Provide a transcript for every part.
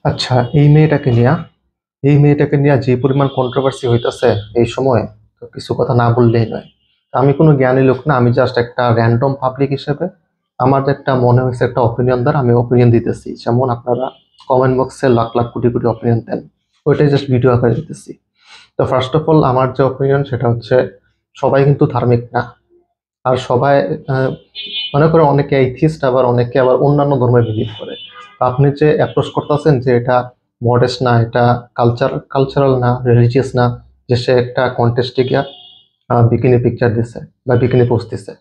আচ্ছা, এই মেয়েটাকে নিয়ে যে পরিমাণ কন্ট্রোভার্সি হইতাছে এই সময়, তো কিছু কথা না বললেই নয়। আমি কোনো জ্ঞানী লোক না, আমি জাস্ট একটা র্যান্ডম পাবলিক হিসেবে আমার যে একটা মনে হয়েছে একটা অপিনিয়ন দ্বারা আমি অপিনিয়ন দিতেছি। যেমন আপনারা কমেন্ট বক্সে লাখ লাখ কোটি কোটি অপিনিয়ন দেন, ওইটাই জাস্ট ভিডিও আকারে দিতেছি। তো ফার্স্ট অফ অল আমার যে অপিনিয়ন সেটা হচ্ছে, সবাই কিন্তু ধার্মিক না। আর সবাই আহ, মনে করে অনেকে এইথিস্ট, আবার অনেকে আবার অন্যান্য ধর্মে বিলিভ করে। তো আপনি যে অ্যাপ্রোচ করতেছেন যে এটা মডেস্ট না, এটা কালচারাল না, রিলিজিয়াস না, যে সে একটা কন্টেস্টে গিয়া বিকিনি পিকচার দিছে বা বিকিনি পোস্ট দিছে।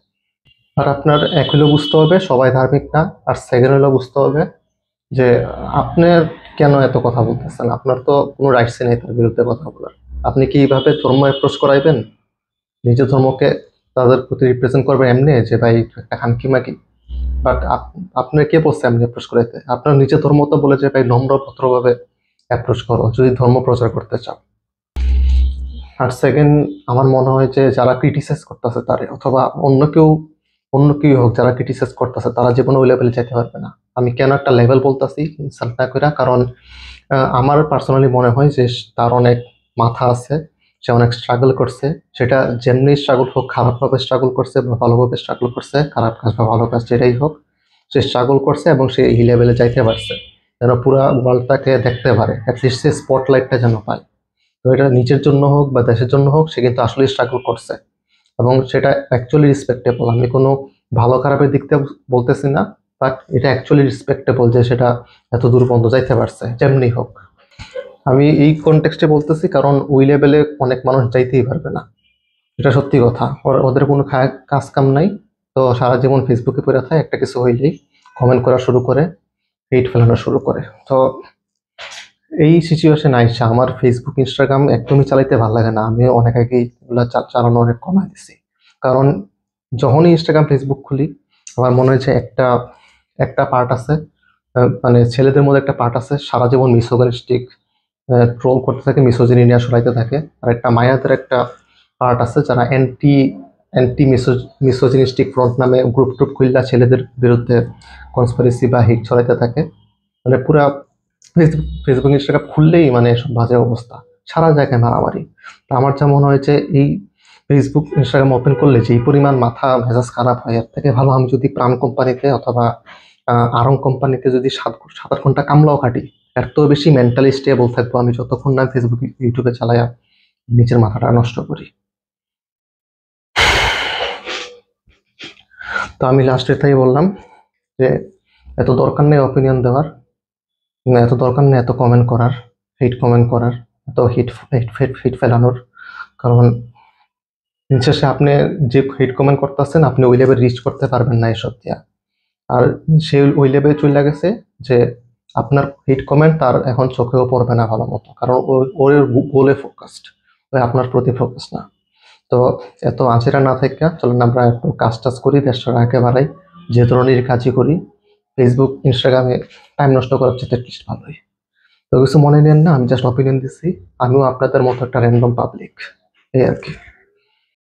আর আপনার এক হলেও বুঝতে হবে সবাই ধার্মিক না, আর সেকেন্ড হলেও বুঝতে হবে যে আপনি কেন এত কথা বলতেছেন। আপনার তো কোনো রাইটসই নেই তার বিরুদ্ধে কথা বলার। আপনি কি এইভাবে ধর্ম অ্যাপ্রোচ করাইবেন? নিজের ধর্মকে তাদের প্রতি রিপ্রেজেন্ট করবেন এমনি যে ভাই তুই একটা খানকি মাকি? বাট আপনার কে বলছে এমনি অ্যাপ্রোচ করাইতে? আপনার নিজের ধর্ম তো বলে যে ভাই নম্র ভদ্রভাবে অ্যাপ্রোচ করো যদি ধর্ম প্রচার করতে চাও। আর সেকেন্ড, আমার মনে হয় যে যারা ক্রিটিসাইজ করতেছে তারে, অথবা অন্য কেউ হোক, যারা ক্রিটিসাইজ করতেছে তারা জীবনে ওই লেভেলে যেতে পারবে না। আমি কেন একটা লেভেল বলতেছি ইনসাল্ট না করে, কারণ আমার পার্সোনালি মনে হয় যে তার অনেক মাথা আছে, সে অনেক স্ট্রাগল করছে। সেটা যেমনি স্ট্রাগল হোক, খারাপভাবে স্ট্রাগল করছে বা ভালোভাবে স্ট্রাগল করছে, খারাপ কাজ বা ভালো কাজ যেটাই হোক, সে স্ট্রাগল করছে এবং সে এই লেভেলে যাইতে পারছে, যেন পুরা ওয়ার্ল্ডটাকে দেখতে পারে, অ্যাটলিস্ট সে স্পটলাইটটা যেন পায়। তো এটা নিজের জন্য হোক বা দেশের জন্য হোক, সে কিন্তু আসলে স্ট্রাগল করছে এবং সেটা অ্যাকচুয়ালি রেসপেক্টেবল। আমি কোনো ভালো খারাপের দিক থেকে বলতেছি না, বাট এটা অ্যাকচুয়ালি রেসপেক্টেবল যে সেটা এত দূর পর্যন্ত যাইতে পারছে যেমনি হোক। আমি এই কনটেক্সটে বলতেছি কারণ ওই লেভেলে অনেক মানুষ যাইতেই পারবে না। এটা সত্যি কথা। ওদের কোনো কাজ কাম নাই। তো সারা জীবন ফেসবুকে পড়ে থাকে, একটা কিছু হইলেই কমেন্ট করা শুরু করে, হেট ফেলানো শুরু করে। তো এই সিচুয়েশন আইসা আমার ফেসবুক ইনস্টাগ্রাম একদমই চালাইতে ভালো লাগে না। আমি অনেক আগেই এগুলো চালানো অনেক কমাই দিছি। কারণ যখনই ইনস্টাগ্রাম ফেসবুক খুলি, আমার মনে হয়েছে একটা একটা পার্ট আছে, মানে ছেলেদের মধ্যে একটা পার্ট আছে সারা জীবন মিসোগানিস্টিক ট্রোল করতে থাকে, মিসোজিনি নিয়ে সরাইতে থাকে। আর একটা মায়াদের একটা পার্ট আছে যারা অ্যান্টি অ্যান্টি মিসোজিনিস্টিক ফ্রন্ট নামে গ্রুপ টুপ খুললা ছেলেদের বিরুদ্ধে কনস্পিরেসি বা হিট ছড়াইতে থাকে। মানে পুরা ফেসবুক ইনস্টাগ্রাম খুললেই মানে সব বাজে অবস্থা, সারা জায়গায় মারামারি। তো আমার যা মনে হয় যে এই ফেসবুক ইনস্টাগ্রাম ওপেন করলে যে এই পরিমাণ মাথা মেজাজ খারাপ হয়, এর থেকে ভালো আমি যদি প্রাণ কোম্পানিতে অথবা আরং কোম্পানিতে যদি 7 ঘন্টা কামলাও খাটি, এর তো বেশি মেন্টালি স্টেবল থাকবো আমি যতক্ষণ না ফেসবুক ইউটিউবে চালাইয়া নিজের মাথাটা নষ্ট করি। তো আমি লাস্টে তাই বললাম যে এত দরকার নেই অপিনিয়ন দেওয়ার, এত দরকার নেই এত কমেন্ট করার, হিট কমেন্ট করার, এত হিট হিট ফেলানোর। কারণ দিন শেষে আপনি যে হিট কমেন্ট করতেছেন আপনি ওই লেভেল রিচ করতে পারবেন না এসব দিয়া। আর সে ওই লেভেলে চলে গেছে যে আপনার হিট কমেন্ট তার এখন চোখেও পড়বে না ভালো মতো, কারণ ওর গোলে ফোকাসড, ওই আপনার প্রতি ফোকাস না। তো এত আঁচেরা না থেকে চলেন আমরা একটু কাজ টাজ করি, দেশটা আগে বাড়াই, যে ধরনের কাজই করি। ফেসবুক ইনস্টাগ্রামে টাইম নষ্ট করার চেয়ে অ্যাটলিস্ট ভালোই। তো কিছু মনে নেন না, আমি জাস্ট অপিনিয়ন দিচ্ছি। আমিও আপনাদের মতো একটা র্যান্ডম পাবলিক, এই আর কি।